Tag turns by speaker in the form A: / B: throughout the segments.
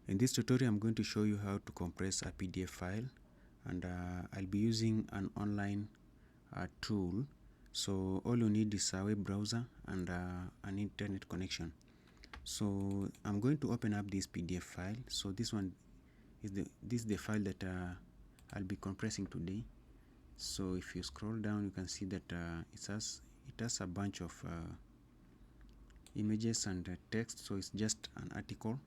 A: In this tutorial, I'm going to show you how to compress a PDF file, and I'll be using an online tool. So all you need is a web browser and an internet connection. So I'm going to open up this PDF file. So this is the file that I'll be compressing today. So if you scroll down, you can see that it has a bunch of images and text. So it's just an article.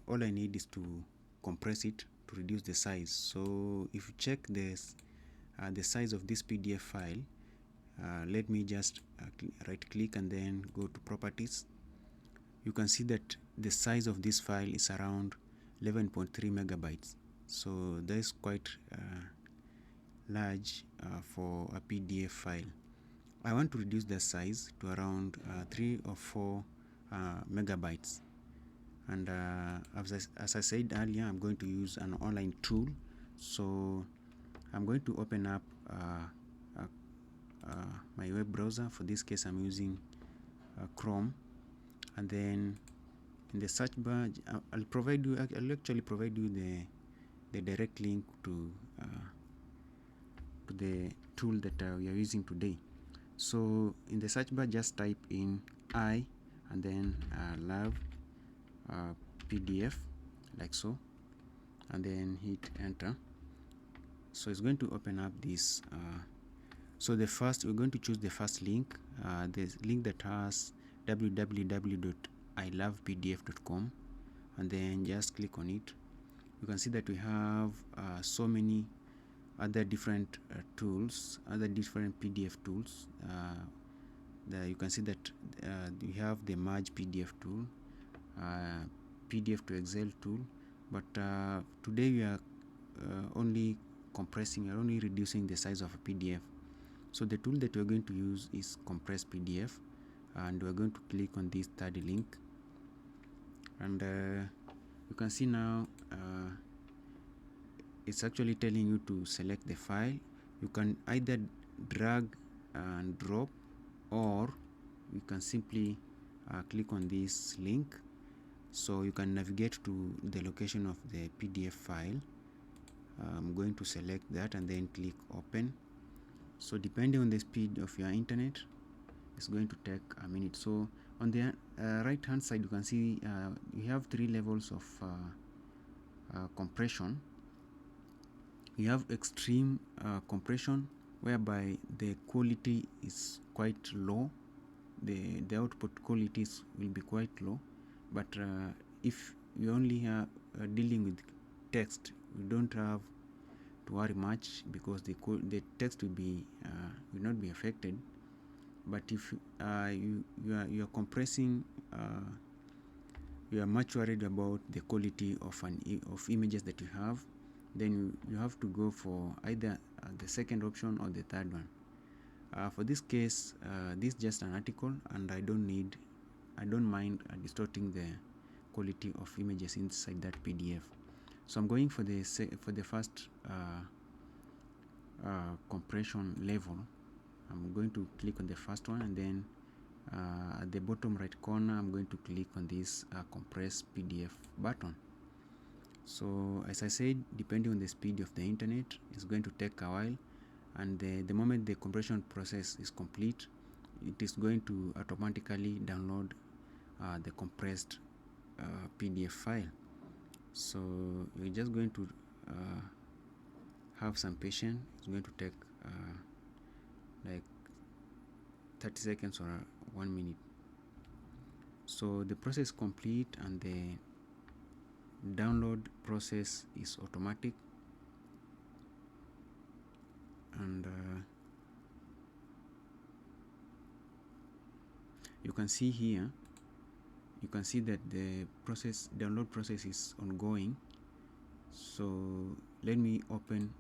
A: All I need is to compress it to reduce the size. So if you check this, the size of this PDF file, let me just right click and then go to properties. You can see that the size of this file is around 11.3 megabytes. So that is quite large for a PDF file. I want to reduce the size to around 3 or 4 megabytes. And as I said earlier, I'm going to use an online tool. So I'm going to open up my web browser. For this case, I'm using Chrome. And then in the search bar, I'll actually provide you the direct link to the tool that we are using today. So in the search bar, just type in I and then love PDF, like so, and then hit enter. So it's going to open up this. So we're going to choose the first link, the link that has www.ilovepdf.com, and then just click on it. You can see that we have so many other different tools, other different PDF tools. You can see that we have the merge PDF tool, PDF to Excel tool, but today we are only only reducing the size of a PDF. So the tool that we're going to use is compress PDF, and we're going to click on this third link, and you can see now it's actually telling you to select the file. You can either drag and drop, or you can simply click on this link, so you can navigate to the location of the PDF file. I'm going to select that and then click open. So depending on the speed of your internet, it's going to take a minute. So on the right hand side, you can see you have 3 levels of compression. You have extreme compression, whereby the quality is quite low. The output qualities will be quite low. But if you only are dealing with text, you don't have to worry much, because the text will not be affected. But if you are compressing, you are much worried about the quality of images that you have, then you have to go for either the second option or the third one. For this case, this is just an article, and I don't mind distorting the quality of images inside that PDF. So I'm going for the first compression level. I'm going to click on the first one, and then at the bottom right corner, I'm going to click on this compress PDF button. So as I said, depending on the speed of the internet, it's going to take a while, and the moment the compression process is complete, it is going to automatically download the compressed PDF file. So we're just going to have some patience. It's going to take like 30 seconds or 1 minute. So the process is complete, and the download process is automatic, and you can see here, you can see that the download process is ongoing. So let me open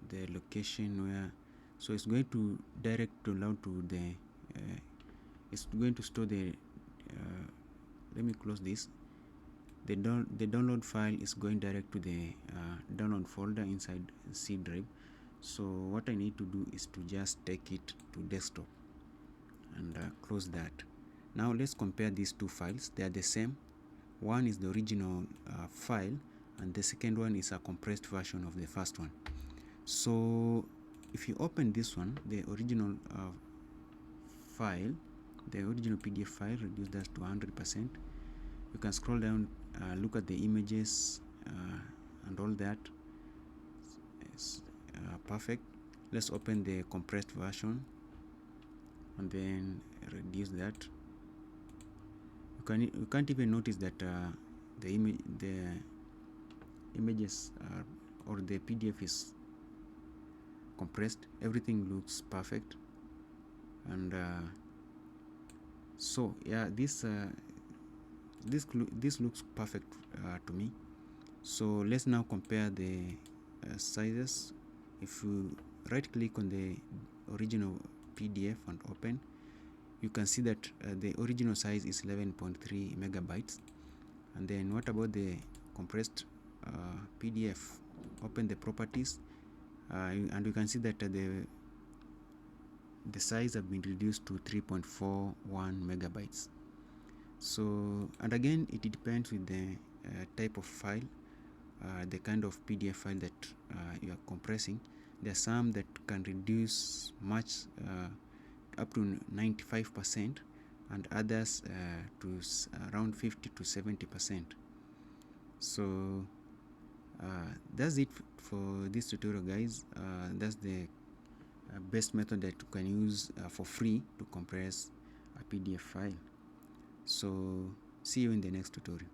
A: the location where, so it's going to direct download to the it's going to store the let me close this. The download file is going direct to the download folder inside C drive. So what I need to do is to just take it to desktop and close that. Now let's compare these two files. They are the same. One is the original file, and the second one is a compressed version of the first one. So if you open this one, the original file, the original PDF file, reduce that to 100%. You can scroll down, look at the images and all that. It's perfect. Let's open the compressed version and then reduce that. You can't even notice that the images or the PDF is compressed. Everything looks perfect, and so yeah, this looks perfect to me. So let's now compare the sizes. If you right click on the original PDF and open, you can see that the original size is 11.3 megabytes. And then what about the compressed PDF? Open the properties and you can see that the size have been reduced to 3.41 megabytes. So, and again, it depends with the type of file, the kind of PDF file that you are compressing. There are some that can reduce much up to 95%, and others to around 50 to 70%. So that's it for this tutorial, guys. That's the best method that you can use for free to compress a PDF file. So see you in the next tutorial.